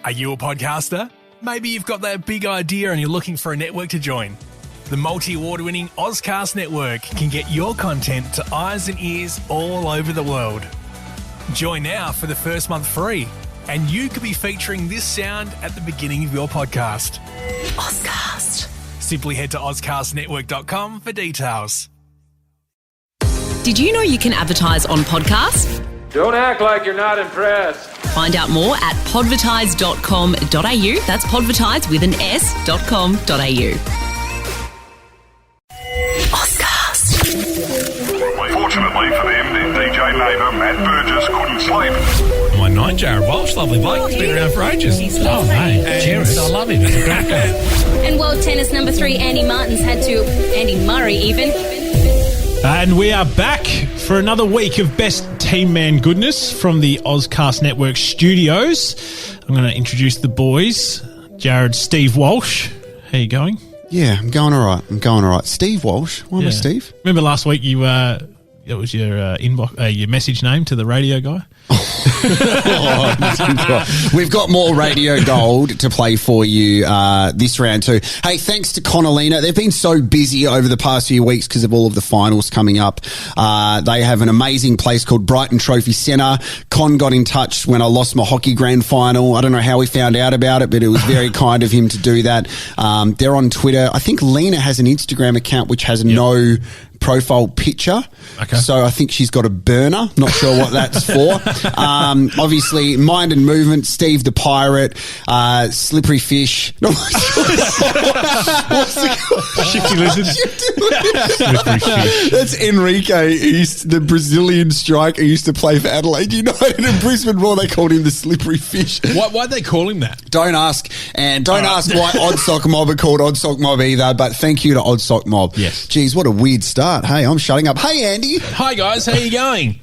Are you a podcaster? Maybe you've got that big idea and you're looking for a network to join. The multi-award-winning Ozcast Network can get your content to eyes and ears all over the world. Join now for the first month free, and you could be featuring this sound at the beginning of your podcast. Ozcast. Simply head to ozcastnetwork.com for details. Did you know you can advertise on podcasts? Don't act like you're not impressed. Find out more at podvertise.com.au. That's podvertise with an s.com.au. Ozcast. Fortunately for them, their DJ neighbour, Matt Burgess, couldn't sleep. My night, Jared Walsh, lovely bloke. He's been around for ages. Oh, mate. Cheers. I love him. He's a great guy. And world tennis number 3, Andy Martins, had to, Andy Murray even. And we are back for another week of Best Team Man goodness from the Ozcast Network studios. I'm going to introduce the boys. Jared, Steve Walsh. How you going? Yeah, I'm going all right. Steve Walsh. Why am I Steve? Remember last week you it was your inbox, your message name to the radio guy? We've got more radio gold to play for you this round too. Hey, thanks to Connellina. They've been so busy over the past few weeks because of all of the finals coming up. They have an amazing place called Brighton Trophy Centre. Con got in touch when I lost my hockey grand final. I don't know how we found out about it, but it was very kind of him to do that. They're on Twitter. I think Lena has an Instagram account which has no profile picture. Okay. So I think she's got a burner. Not sure what that's for. Obviously, Mind and Movement, Steve the Pirate, Slippery Fish. No, Shifty Lizard. Slippery Fish. That's Enrique. The Brazilian striker used to play for Adelaide United in Brisbane Roar. They called him the Slippery Fish. Why'd they call him that? Don't ask. And don't ask why Odd Sock Mob are called Odd Sock Mob either, but thank you to Odd Sock Mob. Yes. Geez, what a weird start. Hey, I'm shutting up. Hey, Andy. Hi, guys. How you going?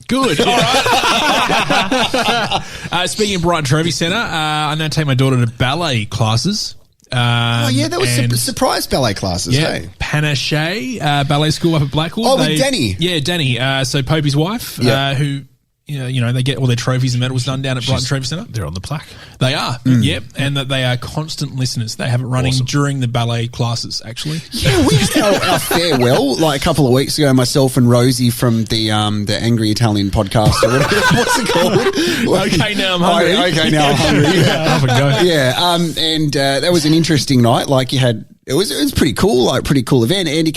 Good. All right. Speaking of Brighton Trophy Centre, I now take my daughter to ballet classes. There was surprise ballet classes. Yeah, hey? Panache Ballet School up at Blackwood. Oh, with Danny. Yeah, Danny. So Popey's wife, who... You know, they get all their trophies and medals done down at Brighton Trophy Centre. They're on the plaque. They are, yep, and that they are constant listeners. They have it running during the ballet classes, actually. Yeah, we had our farewell like a couple of weeks ago. Myself and Rosie from the Angry Italian podcast. Or whatever. What's it called? Okay, now I'm hungry. Okay, now I'm hungry. Have a go. Yeah, and that was an interesting night. Like you had. It was pretty cool, pretty cool event. Andy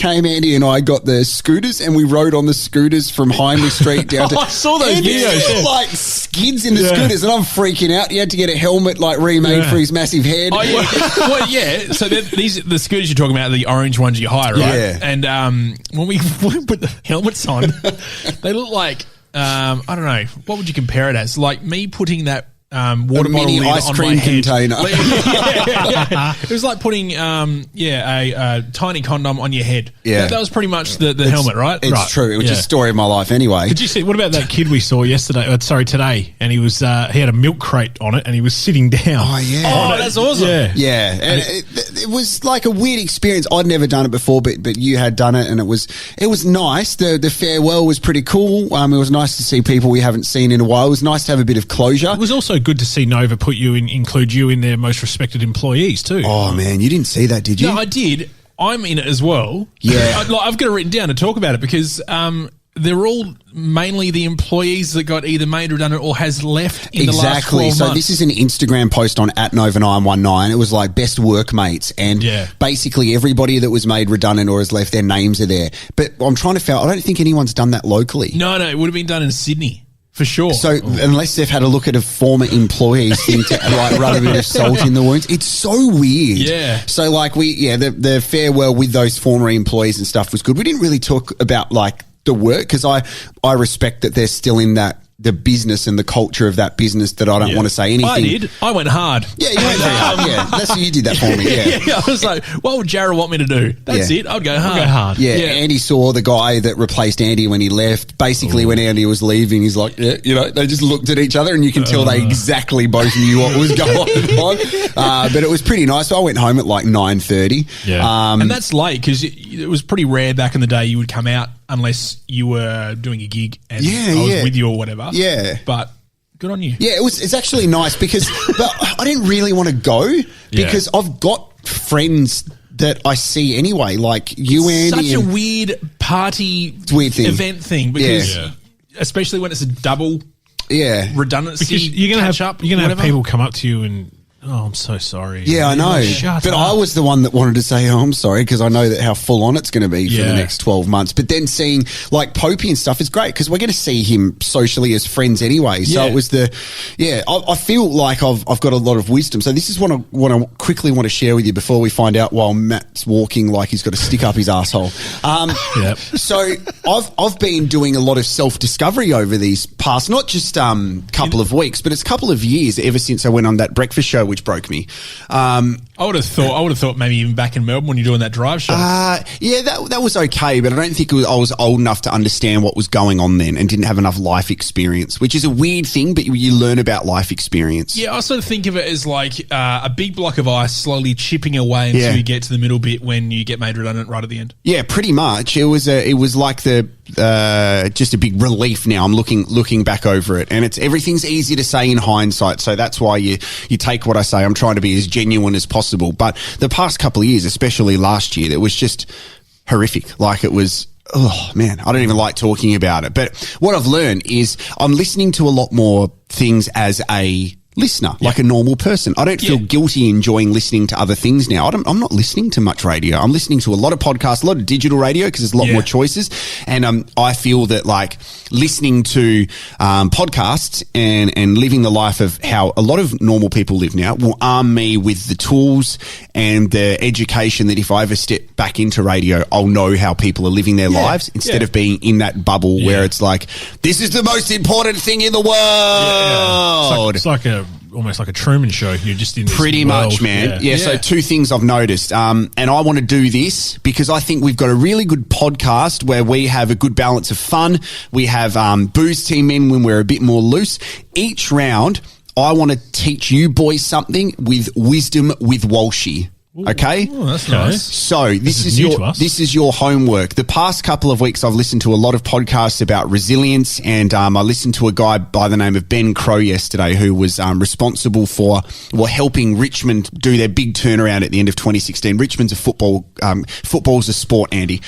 and I got the scooters and we rode on the scooters from Hindley Street down to... I saw those videos. Like skids in the scooters and I'm freaking out. He had to get a helmet remade for his massive head. Oh, yeah. Well, yeah. So the scooters you're talking about are the orange ones you hire, right? Yeah. And when we put the helmets on, they look like, I don't know, what would you compare it as? Like me putting that water bottle lid ice on cream my head. container. It was like putting a tiny condom on your head. Yeah, that was pretty much the helmet, right? It's true. It was just a story of my life anyway. Did you see? What about that kid we saw today? And he was he had a milk crate on it, and he was sitting down. Oh yeah. Oh, that's awesome. Yeah. And it was like a weird experience. I'd never done it before, but you had done it, and it was nice. The farewell was pretty cool. It was nice to see people we haven't seen in a while. It was nice to have a bit of closure. It was also good to see Nova include you in their most respected employees too. Oh man, you didn't see that, did you? No, I did. I'm in it as well. Yeah, I've got it written down to talk about it because they're all mainly the employees that got either made redundant or has left in the last 12 months. So this is an Instagram post on @Nova919. It was like best workmates, and basically everybody that was made redundant or has left, their names are there. But I'm trying to I don't think anyone's done that locally. No, it would have been done in Sydney. For sure. So unless they've had a look at a former employee's thing to run a bit of salt in the wounds, it's so weird. Yeah. So the farewell with those former employees and stuff was good. We didn't really talk about the work because I respect that they're still in the business and the culture of that business that I don't want to say anything. I did. I went hard. Yeah, you went hard. Yeah, that's what you did that for me. Yeah. I was like, what would Jared want me to do? That's it. I'd go hard. Yeah, Andy saw the guy that replaced Andy when he left. Basically, when Andy was leaving, he's like, they just looked at each other and you can tell they exactly both knew what was going on. But it was pretty nice. So I went home at 9:30. Yeah. And that's late because it was pretty rare back in the day you would come out unless you were doing a gig and I was with you or whatever. Yeah. But Good on you. Yeah, it's actually nice because but I didn't really want to go because I've got friends that I see anyway, like you, Andy. Such a weird party event thing because especially when it's a double redundancy. Because you're going to have people come up to you and, oh, I'm so sorry. Yeah, I know. But I was the one that wanted to say, oh, I'm sorry, because I know that how full on it's going to be for the next 12 months. But then seeing like Popey and stuff is great because we're going to see him socially as friends anyway. So it was I feel like I've got a lot of wisdom. So this is what I quickly want to share with you before we find out while Matt's walking like he's got a stick up his asshole. So I've been doing a lot of self-discovery over these past, not just couple of weeks, but it's a couple of years ever since I went on that breakfast show, which broke me. I would have thought maybe even back in Melbourne when you're doing that drive show. That was okay, but I don't think I was old enough to understand what was going on then and didn't have enough life experience, which is a weird thing, but you learn about life experience. Yeah, I sort of think of it as like a big block of ice slowly chipping away until you get to the middle bit when you get made redundant right at the end. Yeah, pretty much. It was like just a big relief now. I'm looking back over it, and everything's easy to say in hindsight, so that's why you take what I say. I'm trying to be as genuine as possible. But the past couple of years, especially last year, it was just horrific. Like it was, oh man, I don't even like talking about it. But what I've learned is I'm listening to a lot more things as a listener, like a normal person. I don't feel guilty enjoying listening to other things now. I'm not listening to much radio. I'm listening to a lot of podcasts, a lot of digital radio because there's a lot more choices. And I feel that like listening to podcasts and living the life of how a lot of normal people live now will arm me with the tools and the education that if I ever step back into radio, I'll know how people are living their lives instead of being in that bubble where it's like, this is the most important thing in the world. It's like almost like a Truman Show. You're just in this pretty world. Much, man. Yeah. So two things I've noticed, and I want to do this because I think we've got a really good podcast where we have a good balance of fun. We have booze team in when we're a bit more loose. Each round, I want to teach you boys something with wisdom with Walshy. Okay. Oh, that's nice. So this is your homework. The past couple of weeks, I've listened to a lot of podcasts about resilience, and I listened to a guy by the name of Ben Crow yesterday, who was responsible for helping Richmond do their big turnaround at the end of 2016. Richmond's a football's a sport, Andy.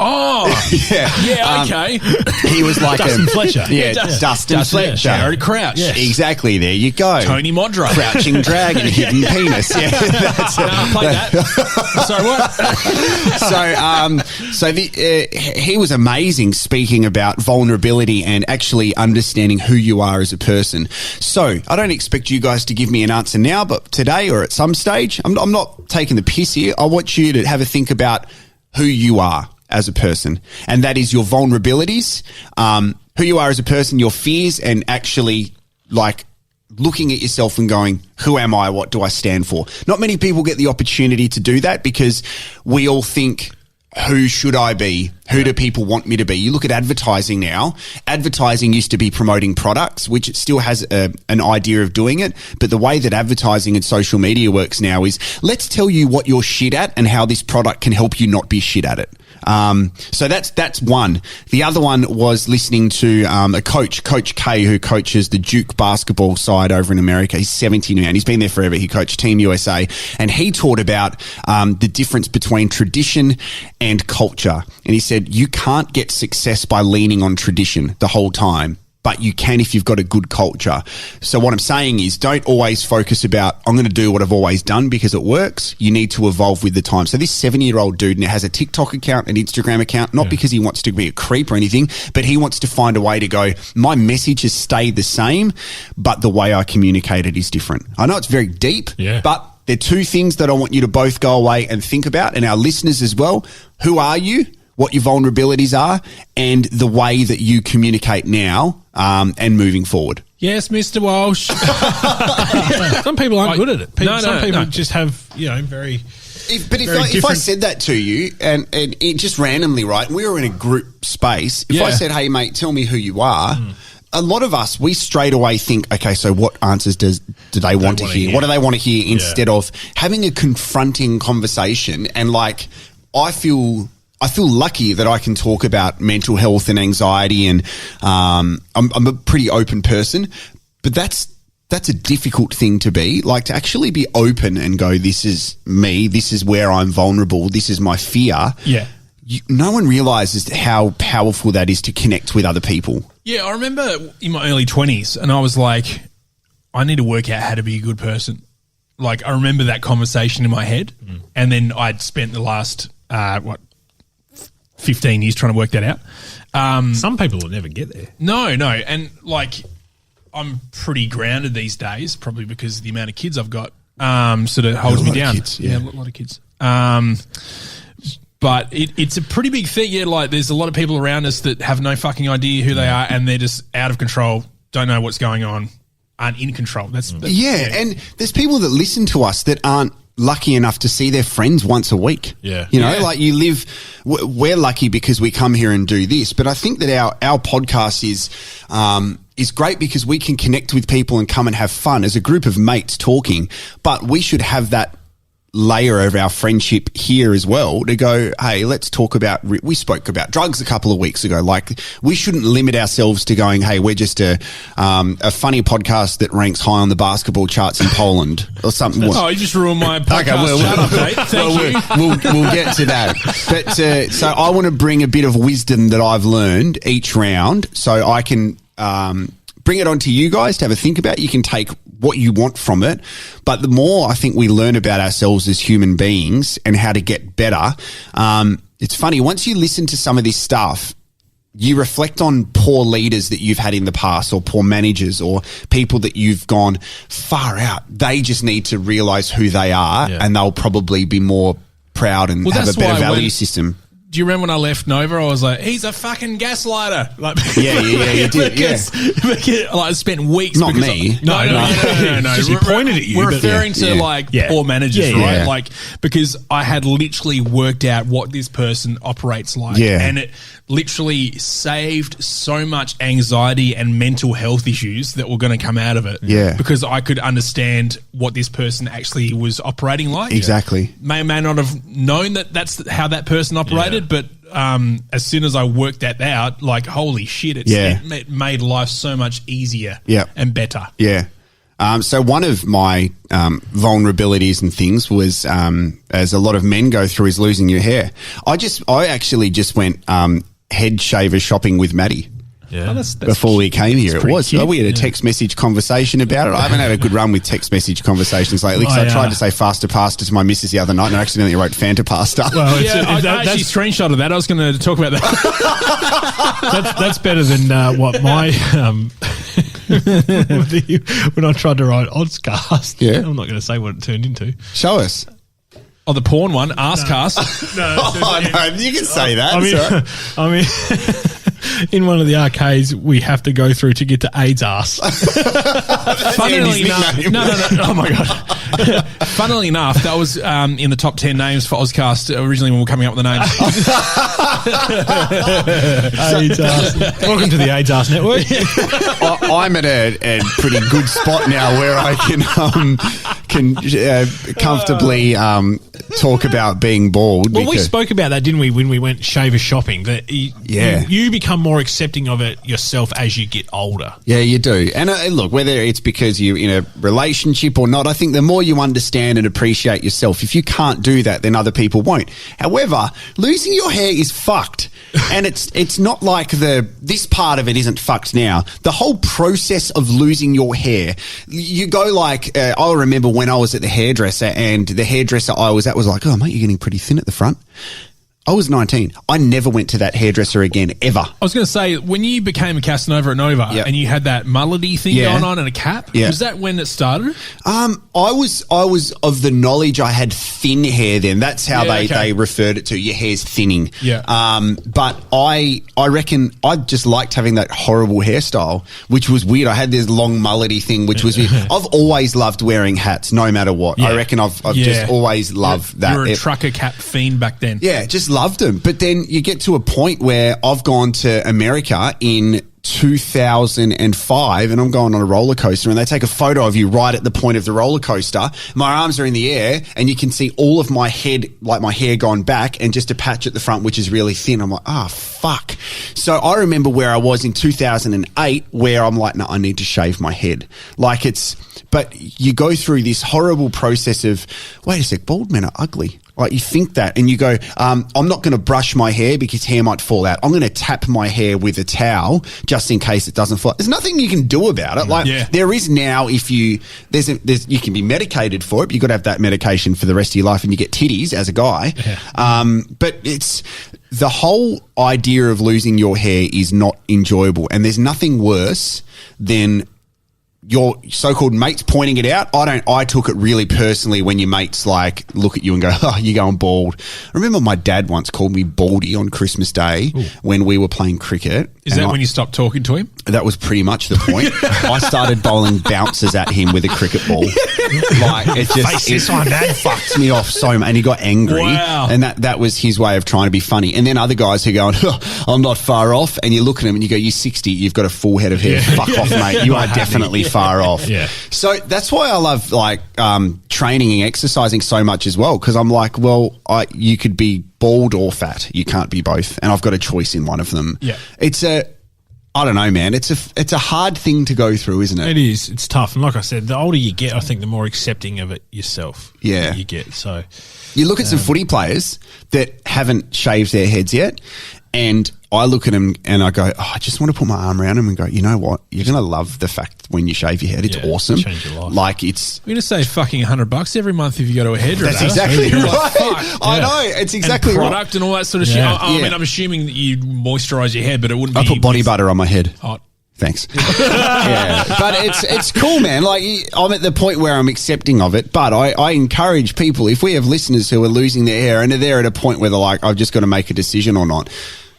Oh, okay. He was like Dustin Fletcher. Yeah, Dustin Fletcher. Jared Crouch. Yes. Exactly, there you go. Tony Modra. Crouching Dragon, Hidden Penis. Yeah, that's play that. Sorry, what? He was amazing speaking about vulnerability and actually understanding who you are as a person. So I don't expect you guys to give me an answer now, but today or at some stage, I'm not taking the piss here. I want you to have a think about who you are as a person, and that is your vulnerabilities, who you are as a person, your fears, and actually like looking at yourself and going, who am I? What do I stand for? Not many people get the opportunity to do that because we all think, who should I be? Who do people want me to be? You look at advertising now. Advertising used to be promoting products, which it still has an idea of doing it. But the way that advertising and social media works now is let's tell you what you're shit at and how this product can help you not be shit at it. So that's one. The other one was listening to a coach, Coach K, who coaches the Duke basketball side over in America. He's 70 now and he's been there forever. He coached Team USA, and he taught about the difference between tradition and culture. And he said, you can't get success by leaning on tradition the whole time, but you can if you've got a good culture. So what I'm saying is don't always focus about, I'm going to do what I've always done because it works. You need to evolve with the time. So this 70-year-old dude now has a TikTok account, an Instagram account, not because he wants to be a creep or anything, but he wants to find a way to go, my message has stayed the same, but the way I communicate it is different. I know it's very deep, but they're two things that I want you to both go away and think about, and our listeners as well. Who are you? What your vulnerabilities are, and the way that you communicate now and moving forward. Yes, Mr. Walsh. Some people aren't good at it. Some people just have, very... If I said that to you and it just randomly, right, we were in a group space, if I said, hey, mate, tell me who you are, a lot of us, we straight away think, okay, so what answers do they want to hear? What do they want to hear instead of having a confronting conversation? And like, I feel I feel lucky that I can talk about mental health and anxiety, and I'm a pretty open person, but that's a difficult thing to be. Like, to actually be open and go, this is me, this is where I'm vulnerable, this is my fear. Yeah. No one realizes how powerful that is to connect with other people. Yeah, I remember in my early 20s and I was like, I need to work out how to be a good person. Like, I remember that conversation in my head, and then I'd spent the last, 15 years trying to work that out. Some people will never get there. No. And, like, I'm pretty grounded these days, probably because of the amount of kids I've got sort of holds me down. Kids, yeah. A lot of kids. But it's a pretty big thing. Yeah, like, there's a lot of people around us that have no fucking idea who they are, and they're just out of control, don't know what's going on, aren't in control. That's and there's people that listen to us that aren't lucky enough to see their friends once a week. Yeah. You know, like, you live, we're lucky because we come here and do this, but I think that our podcast is great because we can connect with people and come and have fun as a group of mates talking, but we should have that layer of our friendship here as well to go, hey, let's talk about, we spoke about drugs a couple of weeks ago. Like, we shouldn't limit ourselves to going, hey, we're just a funny podcast that ranks high on the basketball charts in Poland or something. Oh, you just ruined my podcast. Shut up, mate. Thank you. We'll get to that. But so I want to bring a bit of wisdom that I've learned each round so I can bring it on to you guys to have a think about. You can take what you want from it. But the more I think we learn about ourselves as human beings and how to get better, it's funny, once you listen to some of this stuff, you reflect on poor leaders that you've had in the past, or poor managers, or people that you've gone far out. They just need to realize who they are, and they'll probably be more proud and have a better value system. Do you remember when I left Nova? I was like, he's a fucking gaslighter. Like, yeah, you did. Because, like, I spent weeks. Not me. No. He pointed at you. We're referring to poor managers, right? Yeah. Like, because I had literally worked out what this person operates like, and it literally saved so much anxiety and mental health issues that were going to come out of it. Yeah, because I could understand what this person actually was operating like. Exactly. May or may not have known that that's how that person operated. But as soon as I worked that out, like, holy shit, it made life so much easier and better. Yeah. So one of my vulnerabilities and things was, as a lot of men go through, is losing your hair. I actually just went head shaver shopping with Maddie. Yeah. Before we came here, it was. Cute. We had a text message conversation about it. I haven't had a good run with text message conversations lately, because I tried to say faster pasta to my missus the other night and I accidentally wrote Fanta pasta. Well, I actually screenshotted that. I was going to talk about that. That's better than what my when I tried to write Oddscast. Yeah. I'm not going to say what it turned into. Show us. Oh, the porn one, Arscast. No, you can say that. I mean, in one of the arcades we have to go through to get to AIDS arse. Funnily enough, no. Oh my god. Funnily enough, that was in the top 10 names for Ozcast originally when we were coming up with the names. AIDS arse. Welcome to the AIDS arse network. I'm at a pretty good spot now where I can comfortably talk about being bald. Well, we spoke about that, didn't we, when we went shaver shopping? That you become more accepting of it yourself as you get older. Yeah, you do. And look, whether it's because you're in a relationship or not, I think the more you understand and appreciate yourself, if you can't do that, then other people won't. However, losing your hair is fucked. And it's not like this part of it isn't fucked now. The whole process of losing your hair, you go like, I remember when I was at the hairdresser, and the hairdresser I was at was like, oh, mate, you're getting pretty thin at the front. I was 19. I never went to that hairdresser again, ever. I was going to say, when you became a Casanova at Nova and you had that mullety thing going on and a cap, was that when it started? I was of the knowledge I had thin hair then. That's how they referred it to. Your hair's thinning. Yeah. But I reckon I just liked having that horrible hairstyle, which was weird. I had this long mullety thing, which was weird. I've always loved wearing hats, no matter what. Yeah. I reckon I've just always loved that. You were a trucker cap fiend back then. Yeah, just loved them. But then you get to a point where I've gone to America in 2005 and I'm going on a roller coaster and they take a photo of you right at the point of the roller coaster. My arms are in the air and you can see all of my head, like my hair gone back and just a patch at the front, which is really thin. I'm like, fuck. So I remember where I was in 2008 where I'm like, no, I need to shave my head. But you go through this horrible process of, wait a sec, bald men are ugly. Like you think that and you go, I'm not going to brush my hair because hair might fall out. I'm going to tap my hair with a towel just in case it doesn't fall. There's nothing you can do about it. There is now if you, you can be medicated for it, but you've got to have that medication for the rest of your life and you get titties as a guy. Yeah. But it's the whole idea of losing your hair is not enjoyable. And there's nothing worse than your so-called mates pointing it out. I took it really personally when your mates like look at you and go, you're going bald. I remember my dad once called me baldy on Christmas Day when we were playing cricket. Is that when you stopped talking to him? That was pretty much the point. I started bowling bouncers at him with a cricket ball. Like it just it fucked me off so much. And he got angry. Wow. And that was his way of trying to be funny. And then other guys who go, I'm not far off. And you look at him and you go, you're 60. You've got a full head of hair. Fuck off, mate. You are definitely far off. Yeah. So that's why I love like training and exercising so much as well. Because I'm like, well, you could be bald or fat. You can't be both. And I've got a choice in one of them. Yeah. I don't know, man. It's a hard thing to go through, isn't it? It is. It's tough. And like I said, the older you get, I think the more accepting of it yourself you get. So you look at some footy players that haven't shaved their heads yet, and I look at them and I go, I just want to put my arm around them and go, you know what? You're going to love the fact when you shave your head. It's awesome. Change your life. Like it's... You're going to save fucking $100 every month if you go to a hairdresser. That's exactly right. I know. It's exactly and right. product and all that sort of shit. I mean, I'm assuming that you moisturize your head, but it wouldn't be... I put body butter on my head. Hot. Thanks. Yeah, but it's cool, man. Like I'm at the point where I'm accepting of it, but I encourage people, if we have listeners who are losing their hair and they're at a point where they're like, I've just got to make a decision or not.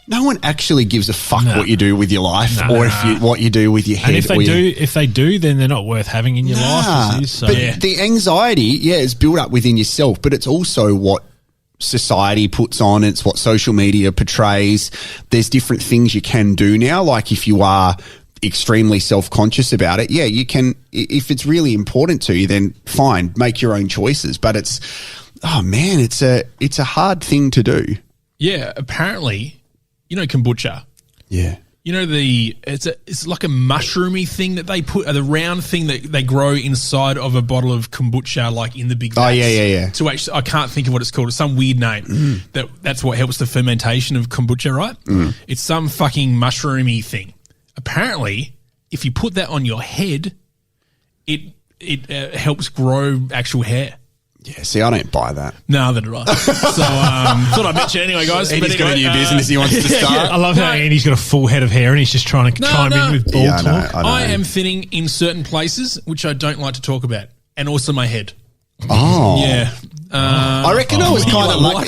No one actually gives a fuck what you do with your life or what you do with your head. And if they do, then they're not worth having in your life. So. But the anxiety, is built up within yourself, but it's also what society puts on. It's what social media portrays. There's different things you can do now. Like if you are extremely self-conscious about it, you can, if it's really important to you, then fine, make your own choices. But it's a hard thing to do. Yeah, apparently, you know kombucha. Yeah. You know it's like a mushroomy thing that they put, the round thing that they grow inside of a bottle of kombucha, like in the big vats. Oh yeah. To actually, I can't think of what it's called. It's some weird name. That's what helps the fermentation of kombucha, right? It's some fucking mushroomy thing. Apparently, if you put that on your head, it helps grow actual hair. Yeah, see, I don't buy that. No, neither do I. So, thought I'd mention it anyway, guys. Andy's got a new business he wants to start. I love how Andy's got a full head of hair and he's just trying to chime in with bald talk. I am thinning in certain places, which I don't like to talk about, and also my head. Oh. Yeah. I reckon I was kind of like...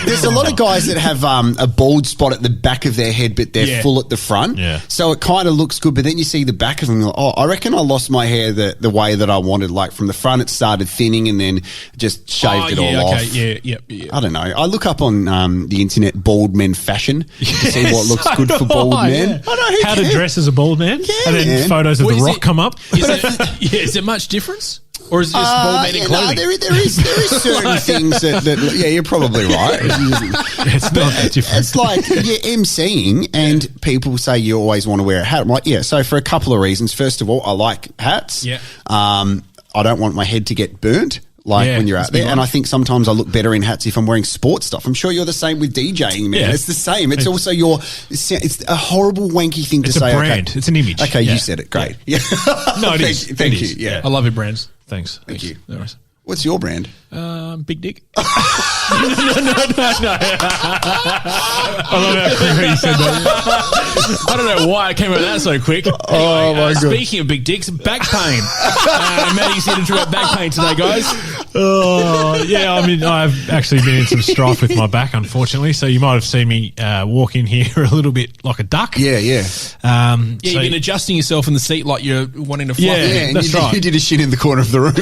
There's a lot of guys that have a bald spot at the back of their head, but they're full at the front. Yeah. So it kind of looks good, but then you see the back of them, you're like, I reckon I lost my hair the way that I wanted. Like from the front, it started thinning and then just shaved it all off. Yeah. I don't know. I look up on the internet bald men fashion to see what looks good for bald men. Yeah. I know, how to dress as a bald man. Yeah, and then photos of The Rock come up. Is there much difference? Or is it just bald men in clothing? No, there is certain things that you're probably right. It's not that different. It's like you're emceeing and people say you always want to wear a hat. I'm like, so for a couple of reasons. First of all, I like hats. Yeah. I don't want my head to get burnt. When you're out there. And I think sometimes I look better in hats if I'm wearing sports stuff. I'm sure you're the same with DJing, man. Yeah. It's the same. It's also it's a horrible wanky thing to say. It's a brand. Okay. It's an image. Okay, you said it. Great. Yeah. No, it is. Thank you. Yeah. I love your brands. Thanks. Thank you. No worries. What's your brand? Big dick. No. I love how quickly you said that. I don't know why I came up with that so quick. Oh, my God. Speaking of big dicks, back pain. Maddie's here to talk about back pain today, guys. Oh, yeah, I mean, I've actually been in some strife with my back, unfortunately, so you might have seen me walk in here a little bit like a duck. Yeah. You've been adjusting yourself in the seat like you're wanting to fly. And that's right. You did a shit in the corner of the room.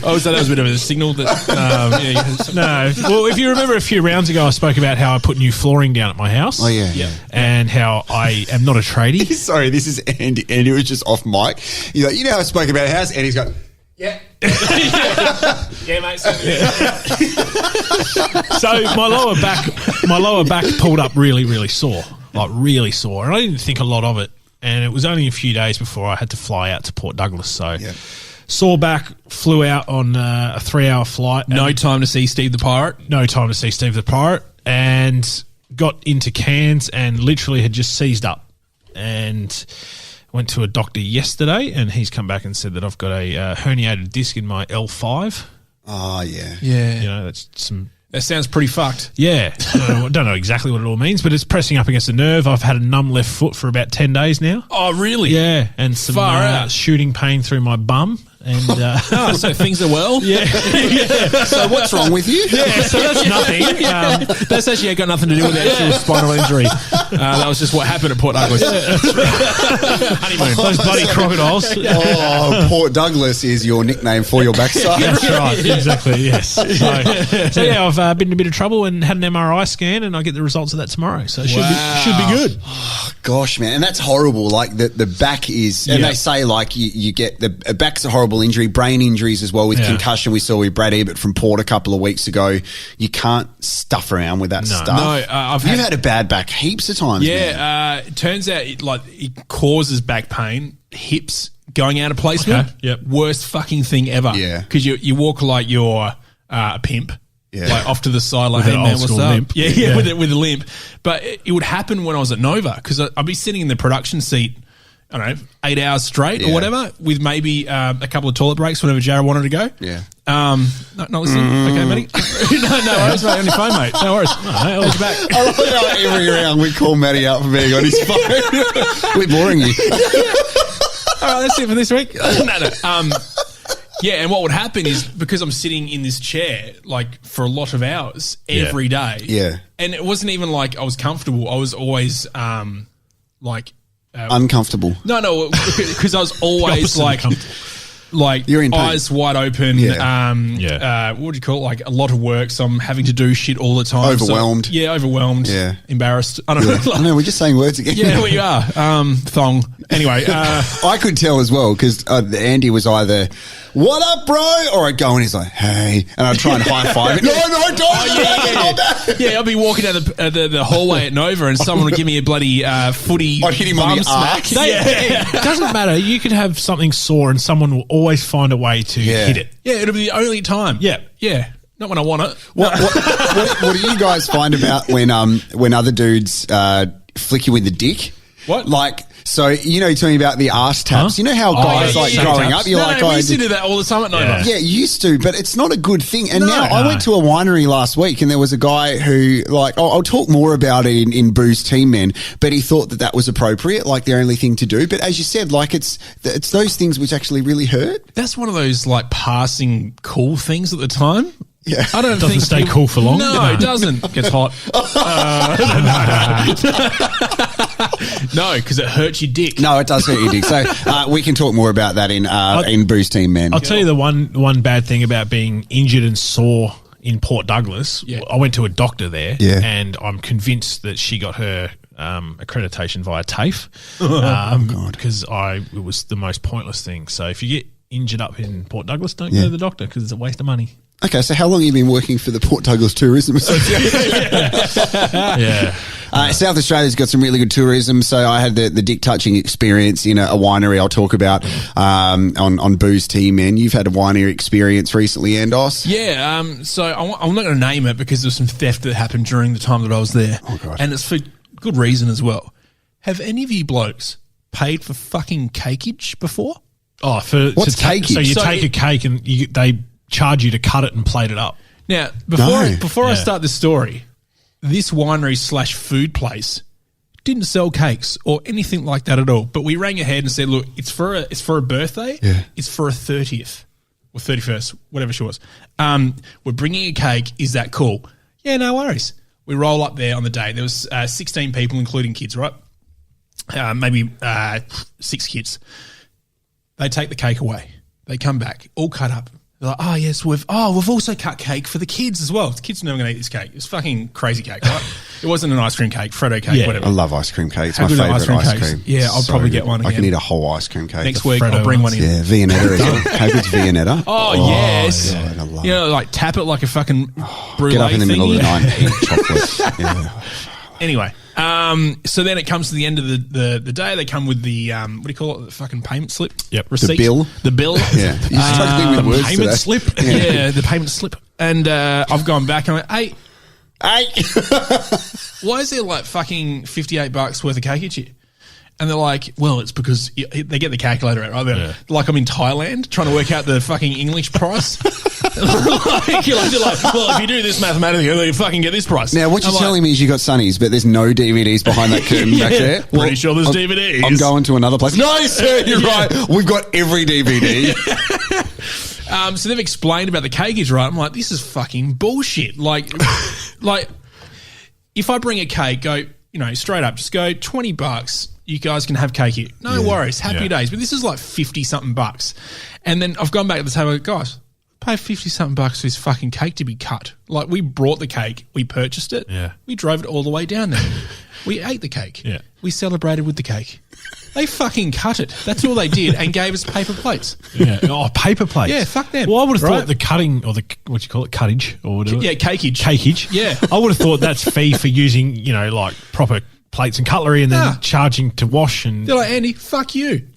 Oh, so that was a bit of a signal that... No. Well, if you remember a few rounds ago, I spoke about how I put new flooring down at my house. Oh, yeah. And how I am not a tradie. Sorry, this is Andy. Andy was just off mic. He's like, you know how I spoke about a house? And he's going, yeah. Yeah, mate. So my lower back pulled up really, really sore. Like really sore. And I didn't think a lot of it. And it was only a few days before I had to fly out to Port Douglas. So sore back, flew out on a 3-hour flight. No time to see Steve the Pirate. And got into Cairns and literally had just seized up. And went to a doctor yesterday and he's come back and said that I've got a herniated disc in my L5. Oh, yeah. Yeah. You know, that's some... That sounds pretty fucked. Yeah. I don't know exactly what it all means, but it's pressing up against the nerve. I've had a numb left foot for about 10 days now. Oh, really? Yeah. And some Far out. shooting pain through my bum. And so things are well? Yeah. So what's wrong with you? Yeah, so that's nothing. That's actually got nothing to do with the actual spinal injury. That was just what happened at Port Douglas. Honeymoon. Those bloody crocodiles. Oh, Port Douglas is your nickname for your backside. That's right. Exactly, yes. So yeah, I've been in a bit of trouble and had an MRI scan and I get the results of that tomorrow. So it should be good. Oh, gosh, man. And that's horrible. Like the back is, and they say like you get the back's a horrible injury, brain injuries as well with concussion. We saw with Brad Ebert from Port a couple of weeks ago. You can't stuff around with that stuff. No, you've had a bad back heaps of times. Yeah, it turns out it causes back pain, hips going out of placement. Okay. Yep. Worst fucking thing ever. Yeah. Because you walk like you're a pimp. Yeah. Like off to the side, like, With hey an man, old what's school up? limp. Yeah, with a limp. But it would happen when I was at Nova because I'd be sitting in the production seat, I don't know, 8 hours straight or whatever, with maybe a couple of toilet breaks whenever Jared wanted to go. Yeah. Not listening. Okay, Matty. no worries, mate. On your phone, mate. No worries. How's your back? I love how every round we call Matty out for being on his phone. We're boring you. All right, that's it for this week. No. Yeah, and what would happen is because I'm sitting in this chair like for a lot of hours every day. Yeah. And it wasn't even like I was comfortable. I was always uncomfortable. No, because I was always like You're in pain. eyes wide open. Yeah. What do you call it? Like a lot of work, so I'm having to do shit all the time. Overwhelmed. So, overwhelmed. Yeah. Embarrassed. I don't know. I know, we're just saying words again. Yeah, well, you are. Thong. Anyway. I could tell as well because Andy was either, what up, bro? Or I'd go and he's like, hey. And I'd try and high five it. No, don't. Yeah, I'd be walking down the hallway at Nova and someone would give me a bloody footy I'd hit him on bum the smack. arse. It doesn't matter. You could have something sore and someone will always find a way to hit it. Yeah, it'll be the only time. Yeah. Yeah. Not when I want it. What do you guys find about when other dudes flick you with the dick? What? Like, so, you know, you're talking about the arse taps. You know how guys growing up, you're we used to do that all the time at Nova. Yeah, used to, but it's not a good thing. And I went to a winery last week and there was a guy who, like, I'll talk more about it in Booze Team Men, but he thought that was appropriate, like the only thing to do. But as you said, like, it's those things which actually really hurt. That's one of those, like, passing cool things at the time. Yeah. I don't Doesn't think stay cool for long. No, it doesn't. It gets hot. No, because it hurts your dick. No, it does hurt your dick. So we can talk more about that in Booze Team Men. I'll tell you the one bad thing about being injured and sore in Port Douglas. Yeah. I went to a doctor there, Yeah. and I'm convinced that she got her accreditation via TAFE because it was the most pointless thing. So if you get injured up in Port Douglas, don't go to the doctor because it's a waste of money. Okay, so how long have you been working for the Port Douglas Tourism Association? Yeah. South Australia's got some really good tourism. So I had the dick touching experience in a winery I'll talk about on Booze Team Men. You've had a winery experience recently, Andos? Yeah, so I'm not going to name it because there was some theft that happened during the time that I was there. Oh, God. And it's for good reason as well. Have any of you blokes paid for fucking cakeage before? Oh, What's cakeage? So you take a cake and they charge you to cut it and plate it up. Now, before I start this story, this winery / food place didn't sell cakes or anything like that at all. But we rang ahead and said, look, it's for a birthday. Yeah. It's for a 30th. or 31st, whatever she was. We're bringing a cake. Is that cool? Yeah, no worries. We roll up there on the day. There was 16 people, including kids, right? Maybe 6 kids. They take the cake away. They come back, all cut up. They're like, oh, yes, we've also cut cake for the kids as well. The kids are never going to eat this cake. It's fucking crazy cake, right? It wasn't an ice cream cake, Freddo cake, whatever. I love ice cream cake. It's How my good are favourite ice cakes? cream. Yeah, I'll probably get one I can again. eat a whole ice cream cake. Next week, I'll bring one in. Yeah, Viennetta as well. How good's Viennetta? Oh, yes. God, I love You know, like tap it like a fucking brulee Get up in the middle of the night and eat chocolate. Yeah. Anyway, so then it comes to the end of the day. They come with the what do you call it? The fucking payment slip. Yep. Receipt. The bill. The bill. Yeah. You're struggling with words Payment today. slip. Yeah, the payment slip. And I've gone back and I'm like, hey, why is there like fucking $58 worth of cake each year? And they're like, well, it's because they get the calculator out, right? They're like, I'm in Thailand trying to work out the fucking English price. You're like, well, if you do this mathematically, you fucking get this price. Now, what you're telling me is you got Sunnies, but there's no DVDs behind that curtain back there? Pretty sure there's DVDs. I'm going to another place. No, sir, you're right. We've got every DVD. So they've explained about the cakeage, right? I'm like, this is fucking bullshit. Like, if I bring a cake, go, straight up, just go $20. You guys can have cake here. No worries. Happy days. But this is like 50 something bucks. And then I've gone back to the table and go, guys, pay 50 something bucks for this fucking cake to be cut. Like, we brought the cake, we purchased it, we drove it all the way down there. We ate the cake. Yeah. We celebrated with the cake. They fucking cut it. That's all they did, and gave us paper plates. Yeah. Oh, paper plates. Yeah, fuck them. Well, I would have thought the cutting or what you call it, cuttage or whatever. Yeah, cakeage. Cakeage. Yeah. I would have thought that's fee for using, like proper plates and cutlery and then charging to wash. And they're like, Andy, fuck you.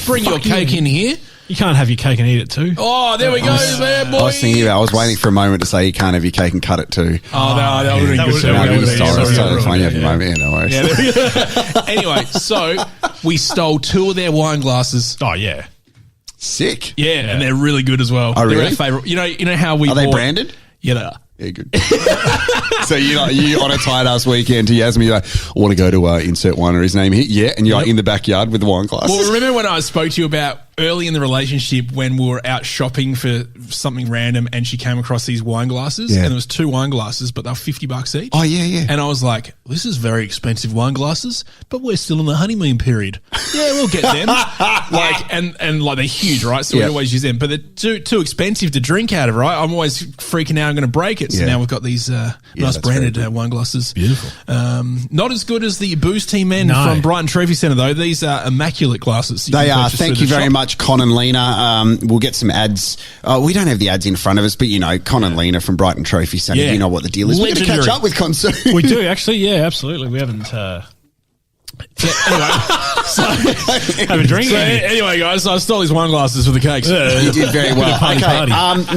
Bring your cake in here. You can't have your cake and eat it too. Oh, there we go, there, boy. I was thinking I was waiting for a moment to say you can't have your cake and cut it too. Oh, no, that would have been good. That would have been fine. You have your moment. Yeah, no worries. Anyway, so we stole 2 of their wine glasses. Oh, yeah. Sick. Yeah, and they're really good as well. Oh, really? They're our favourite. You know how we Are they branded? Yeah, they are. Yeah, good. So you on a tight ass weekend to Yasmin, you're like, I want to go to insert winery's name here. Yeah, and you're in the backyard with the wine glasses. Well, remember when I spoke to you about early in the relationship when we were out shopping for something random and she came across these wine glasses and there was 2 wine glasses, but they were $50 each. Oh, yeah. And I was like, this is very expensive wine glasses, but we're still in the honeymoon period. Yeah, we'll get them. and they're huge, right? So we always use them, but they're too expensive to drink out of, right? I'm always freaking out I'm going to break it. So now we've got these nice branded wine glasses. Beautiful. Not as good as the Booze Team men from Brighton Trophy Centre, though. These are immaculate glasses. They are. Thank you very much, Con and Lena. We'll get some ads. We don't have the ads in front of us, but Con and Lena from Brighton Trophy Centre, you know what the deal is. We're going to catch up with Con soon. We do, actually. Yeah, absolutely. We haven't... have a drink. So anyway, guys, I stole these wine glasses for the cakes. You did very well. Party.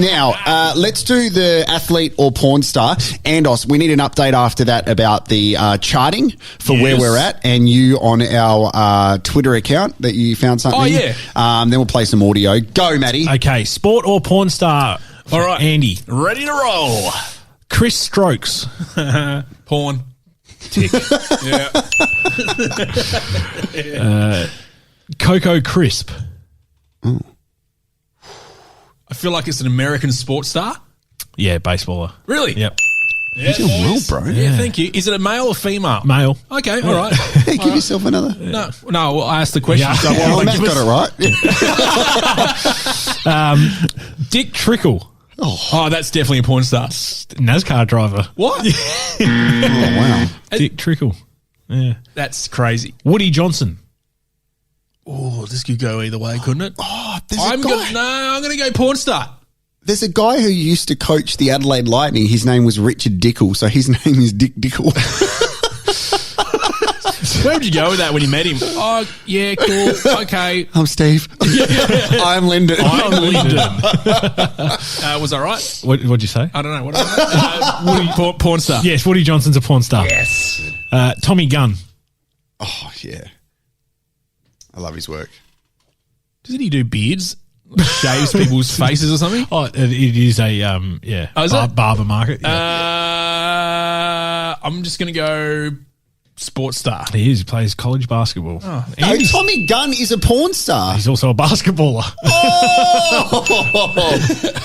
Now let's do the athlete or porn star. Andos, we need an update after that about the charting for where we're at, and you on our Twitter account that you found something. Oh, yeah. Then we'll play some audio. Go, Matty. Okay, sport or porn star. All right, Andy. Ready to roll. Chris Strokes. Porn. Tick. Coco Crisp. I feel like it's an American sports star. Yeah, baseballer. Really? Yep. Yeah, you're well, bro. Yeah, thank you. Is it a male or female? Male. Okay, all right. Give yourself another. No, well, I asked the question. Yeah. So Matt got it right. Dick Trickle. Oh, that's definitely a porn star. NASCAR driver. What? Oh, wow. Dick Trickle. Yeah. That's crazy. Woody Johnson. Oh, this could go either way, couldn't it? Oh, there's I'm a guy. I'm going to go porn star. There's a guy who used to coach the Adelaide Lightning. His name was Richard Dickel, so his name is Dick Dickel. Where would you go with that when you met him? Oh, yeah, cool. Okay. I'm Steve. I'm Lyndon. I'm Lyndon. Was I right? What'd you say? I don't know. What Woody, porn star. Yes, Woody Johnson's a porn star. Yes. Tommy Gunn. Oh, yeah. I love his work. Doesn't he do beards? Shaves people's faces or something? Oh, it is a is it? barber market. Yeah. I'm just going to go sports star. He is. He plays college basketball. No, Tommy Gunn is a porn star. He's also a basketballer. Oh,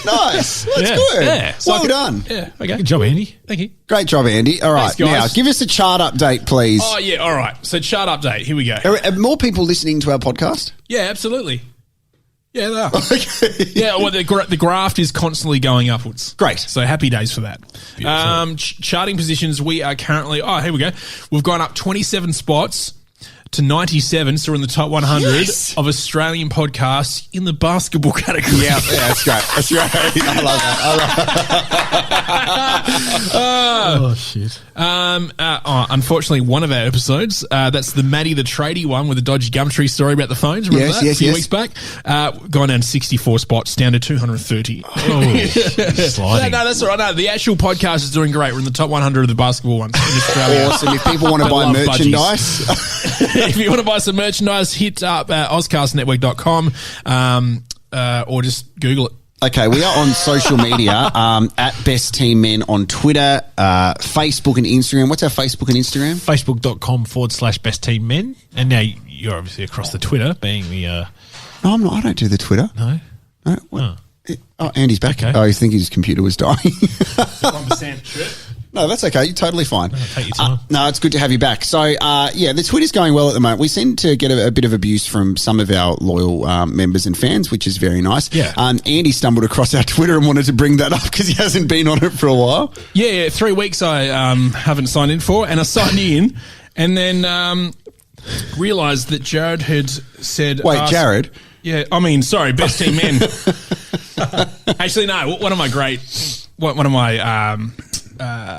nice. That's good. Yeah. Well done. Yeah. Okay. Good job, Andy. Thank you. Great job, Andy. All right, Thanks, guys. now give us a chart update, please. Oh, yeah. All right. So chart update. Here we go. Are more people listening to our podcast? Yeah, absolutely. Yeah, they are. Okay. Yeah, well, the graph is constantly going upwards. Great. So happy days for that. Charting positions, we are currently... Oh, here we go. We've gone up 27 spots to 97, so we're in the top 100 of Australian podcasts in the basketball category. Yeah, that's great. That's great. I love that. Oh, shit. Unfortunately, one of our episodes, that's the Maddie the Tradie one with the dodgy Gumtree story about the phones. Remember that? A few weeks back? Gone down 64 spots, down to 230. Oh, sliding. No, that's all right. No, the actual podcast is doing great. We're in the top 100 of the basketball ones in Australia. Awesome. If people want to buy love merchandise... If you want to buy some merchandise, hit up ozcastnetwork.com or just Google it. Okay, we are on social media at Best Team Men on Twitter, Facebook and Instagram. What's our Facebook and Instagram? Facebook.com/Best Team Men. And now you're obviously across the Twitter, being the... No, I'm not. I don't do the Twitter. No? No, what? Oh, Andy's back. Okay. Oh, I think his computer was dying. 1% trip. No, that's okay. You're totally fine. Take your time. No, it's good to have you back. So, yeah, the Twitter's going well at the moment. We seem to get a bit of abuse from some of our loyal members and fans, which is very nice. Yeah. Andy stumbled across our Twitter and wanted to bring that up because he hasn't been on it for a while. Yeah, 3 weeks I haven't signed in for, and I signed in, and then realised that Jared had said... Wait, Jared? Yeah, I mean, sorry, Best Team Men. Actually, no, one of my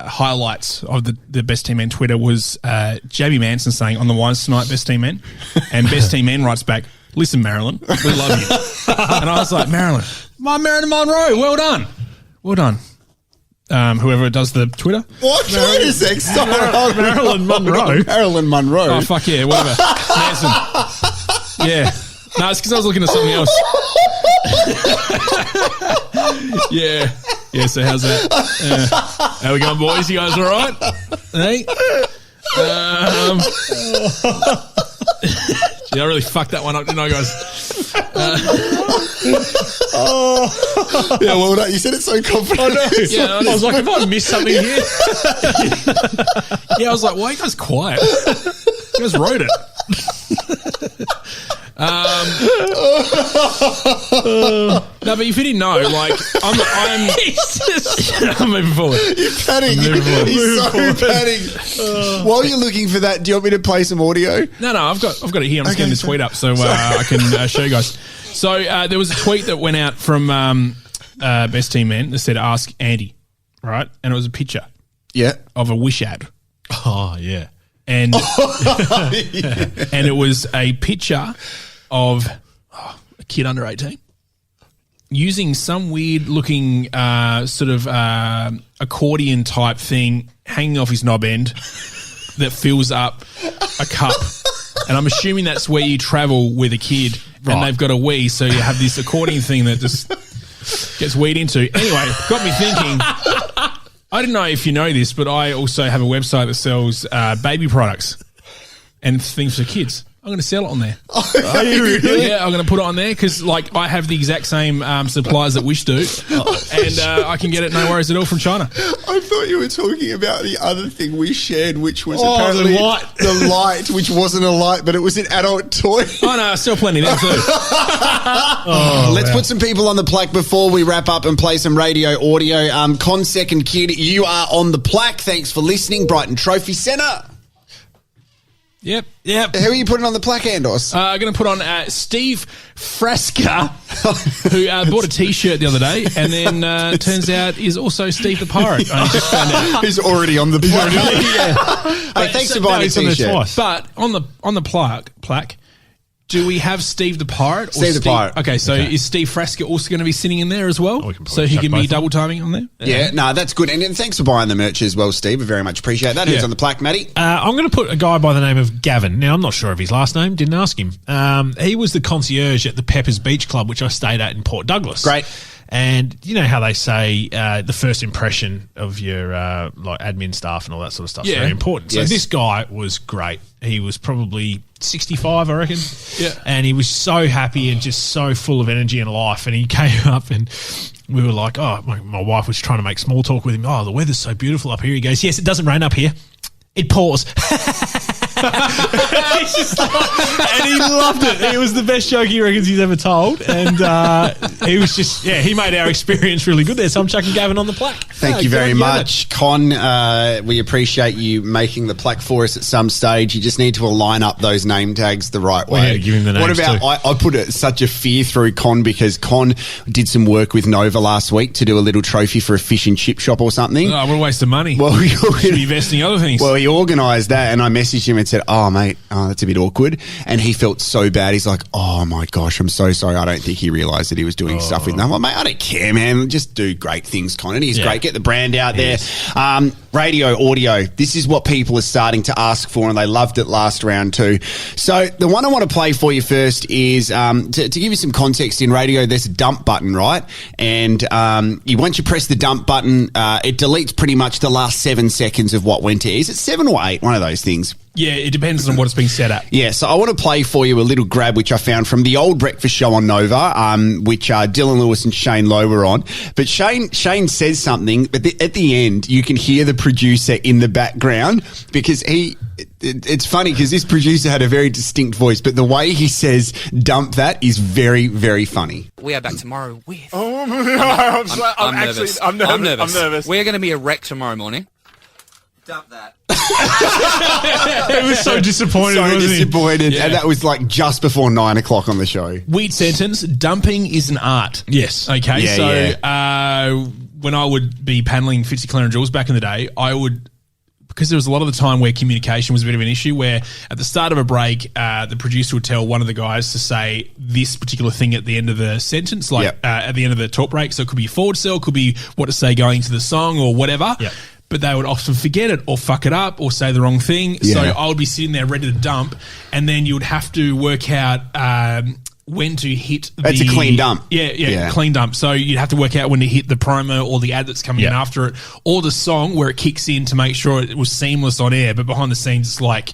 highlights of the Best Team Men Twitter was Jamie Manson saying on the Wines Tonight, Best Team Men, and Best Team Men writes back, listen, Marilyn, we love you. And I was like, Marilyn Monroe, well done. Whoever does the Twitter. What? Wait a sec. Stop. Marilyn Monroe. Marilyn Monroe. Oh, fuck yeah, whatever. Manson. Yeah. No, it's because I was looking at something else. Yeah. Yeah, so how's that? How we going, boys? You guys all right? Hey? Gee, I really fucked that one up, didn't I, guys? Yeah, well, you said it so confidently. Yeah, I was like, have I missed something here? Yeah, I was like, why are you guys quiet? You guys wrote it. No, but if you didn't know, like, I'm moving forward. You're padding. He's so padding. While you're looking for that, do you want me to play some audio? No, I've got it here. I'm just getting this tweet up so I can show you guys. So there was a tweet that went out from Best Team Men that said, ask Andy, right? And it was a picture of a Wish ad. Oh, yeah. And and it was a picture of a kid under 18 using some weird looking sort of accordion type thing hanging off his knob end that fills up a cup. And I'm assuming that's where you travel with a kid and they've got a Wii, so you have this accordion thing that just gets weed into. Anyway, got me thinking... I don't know if you know this, but I also have a website that sells baby products and things for kids. I'm going to sell it on there. Are you really? Yeah, I'm going to put it on there because, like, I have the exact same suppliers that Wish do, and I can get it no worries at all from China. I thought you were talking about the other thing we shared, which was apparently the light, which wasn't a light, but it was an adult toy. Oh, no, I sell plenty of them too. Let's put some people on the plaque before we wrap up and play some radio audio. Con Second Kid, you are on the plaque. Thanks for listening. Brighton Trophy Centre. Yep. Who are you putting on the plaque, Andos? I'm going to put on Steve Frasca, who bought a T-shirt the other day, and then turns out is also Steve the Pirate. I just found out. Who's already on the plaque. Hey, thanks for buying a T-shirt. But on the plaque, do we have Steve the Pirate? Or Steve the Pirate. Okay, so is Steve Frasca also going to be sitting in there as well? So he can be double timing on there? Yeah, no, that's good. And thanks for buying the merch as well, Steve. We very much appreciate that. Who's on the plaque, Matty? I'm going to put a guy by the name of Gavin. Now, I'm not sure of his last name. Didn't ask him. He was the concierge at the Peppers Beach Club, which I stayed at in Port Douglas. Great. And you know how they say the first impression of your like admin staff and all that sort of stuff is very important. So this guy was great. He was probably 65, I reckon. Yeah. And he was so happy and just so full of energy and life. And he came up and we were like, my wife was trying to make small talk with him. Oh, the weather's so beautiful up here. He goes, yes, it doesn't rain up here. It pours. He's just like, and he loved it. It was the best joke he reckons he's ever told. And he was just, he made our experience really good there. So I'm chucking Gavin on the plaque. Thank you very much, Con. We appreciate you making the plaque for us at some stage. You just need to align up those name tags the right way. Yeah, give him the names. What about, I put such a fear through Con because Con did some work with Nova last week to do a little trophy for a fish and chip shop or something. Oh, what a waste of money. Well, we should be investing in other things. Well, he organised that and I messaged him and said, oh, mate, that's a bit awkward. And he felt so bad. He's like, oh, my gosh, I'm so sorry. I don't think he realised that he was doing stuff with them. I'm like, mate, I don't care, man. Just do great things, Con. And he's great. Get the brand out there. Radio, audio, this is what people are starting to ask for, and they loved it last round too. So the one I want to play for you first is, to give you some context in radio, there's a dump button, right? And once you press the dump button, it deletes pretty much the last 7 seconds of what went to. Is it 7 or 8? One of those things. Yeah, it depends on what it's being set at. Yeah, so I want to play for you a little grab which I found from the old breakfast show on Nova, which Dylan Lewis and Shane Lowe were on. But Shane says something, but at the end you can hear the producer in the background because it's funny because this producer had a very distinct voice, but the way he says dump that is very, very funny. We are back tomorrow with... I'm nervous. We're going to be a wreck tomorrow morning. Dump that. It was so disappointed. And that was like just before 9 o'clock on the show. Weird sentence. Dumping is an art. Yes. Okay. Yeah, When I would be paneling Fitzy, Claire and Jules back in the day, I would, because there was a lot of the time where communication was a bit of an issue, where at the start of a break, the producer would tell one of the guys to say this particular thing at the end of the sentence, at the end of the talk break. So it could be a forward sell, could be what to say going to the song or whatever. Yep. But they would often forget it or fuck it up or say the wrong thing. Yeah. So I would be sitting there ready to dump, and then you would have to work out when to hit That's a clean dump. Yeah, clean dump. So you'd have to work out when to hit the promo or the ad that's coming in after it, or the song where it kicks in to make sure it was seamless on air, but behind the scenes it's like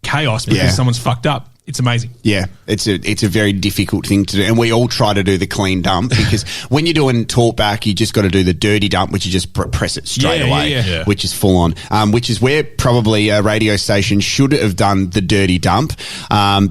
chaos because someone's fucked up. It's amazing. Yeah, it's a very difficult thing to do. And we all try to do the clean dump because when you're doing talkback, you just got to do the dirty dump, which you just press it straight away, which is full on, which is where probably a radio station should have done the dirty dump,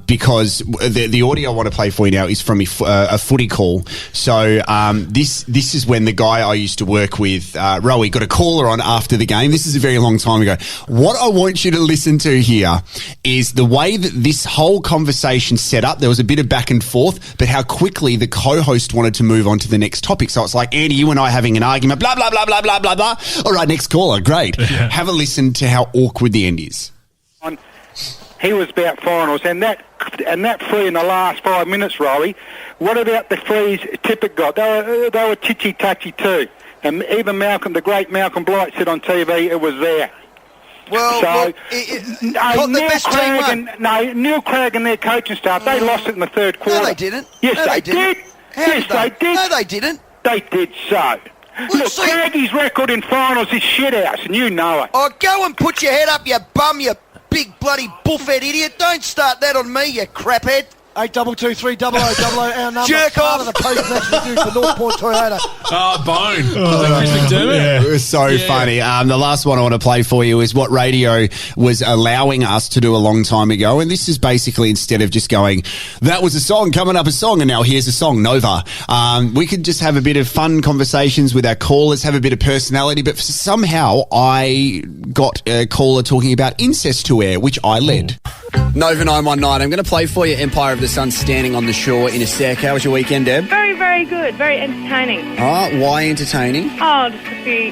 because the audio I want to play for you now is from a footy call. So this is when the guy I used to work with, Rowie, got a caller on after the game. This is a very long time ago. What I want you to listen to here is the way that this whole conversation set up. There was a bit of back and forth, but how quickly the co-host wanted to move on to the next topic. So it's like, Andy, you and I having an argument, blah, blah, blah, blah, blah, blah, blah. All right, next caller. Great. Have a listen to how awkward the end is. He was about finals, and that free in the last 5 minutes, Rowie. What about the frees Tippett got? They were titchy-touchy too. And even the great Malcolm Blight said on TV it was there. Well, Neil Craig and their coaching staff, they lost it in the third quarter. No, they didn't. Yes, no, they did. Yes, they did. No, they didn't. They did so. Look, Craigy's record in finals is shit house, and you know it. Oh, go and put your head up, you bum, you big bloody bullfed idiot. Don't start that on me, you craphead. 82230000 our number. Jerk off. Part of the post-match review for Northport Toyota. Bone. Chris McDermott? Yeah. It was so funny. The last one I want to play for you is what radio was allowing us to do a long time ago. And this is basically, instead of just going, that was a song, coming up a song, and now here's a song, Nova. We could just have a bit of fun conversations with our callers, have a bit of personality. But somehow I got a caller talking about incest to air, which I led. Nova 919. I'm going to play for you Empire of the Sun Standing on the Shore in a sec. How was your weekend, Deb? Very, very good. Very entertaining. Why entertaining? Oh, just a few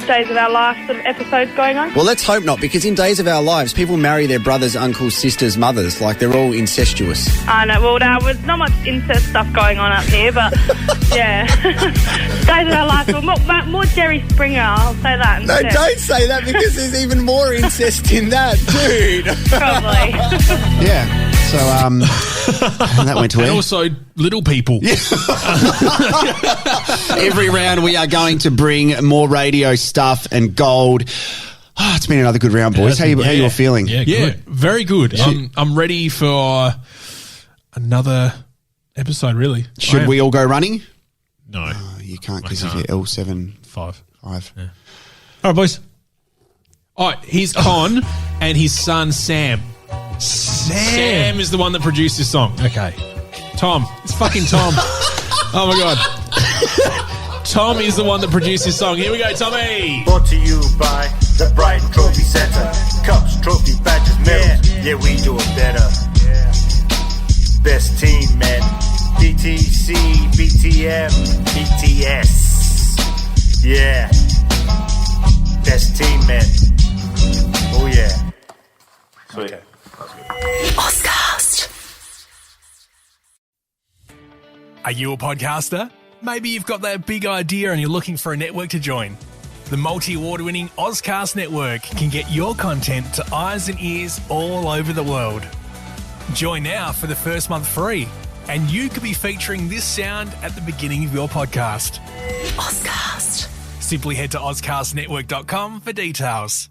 Days of Our Life sort of episodes going on. Well, let's hope not, because in Days of Our Lives, people marry their brothers, uncles, sisters, mothers. Like, they're all incestuous. I know. Well, there's not much incest stuff going on up here, but yeah. Days of Our Lives. Well, more Jerry Springer, I'll say that instead. No, don't say that, because there's even more incest in that, dude. Probably. Yeah. So, That went to And air. also little people. Every round we are going to bring more radio stuff and gold. Oh, it's been another good round, boys. How you all feeling? Yeah, Yeah, good. very good. I'm ready for another episode, really. Should we all go running? No. You can't because of your L7. 5. Yeah. All right, boys. All right, here's Con and his son, Sam. Sam is the one that produced this song. Okay. Tom. It's fucking Tom. Oh, my God. Tom is the one that produced this song. Here we go, Tommy. Brought to you by the Brighton Trophy Center. Cups, trophy, badges, medals. Yeah, we do it better. Best team, man. BTC, BTM, BTS. Yeah. Best team, man. Oh, yeah. Sweet. Ozcast. Are you a podcaster? Maybe you've got that big idea and you're looking for a network to join. The multi-award-winning Ozcast network can get your content to eyes and ears all over the world. Join now for the first month free, and you could be featuring this sound at the beginning of your podcast. Ozcast. Simply head to ozcastnetwork.com for details.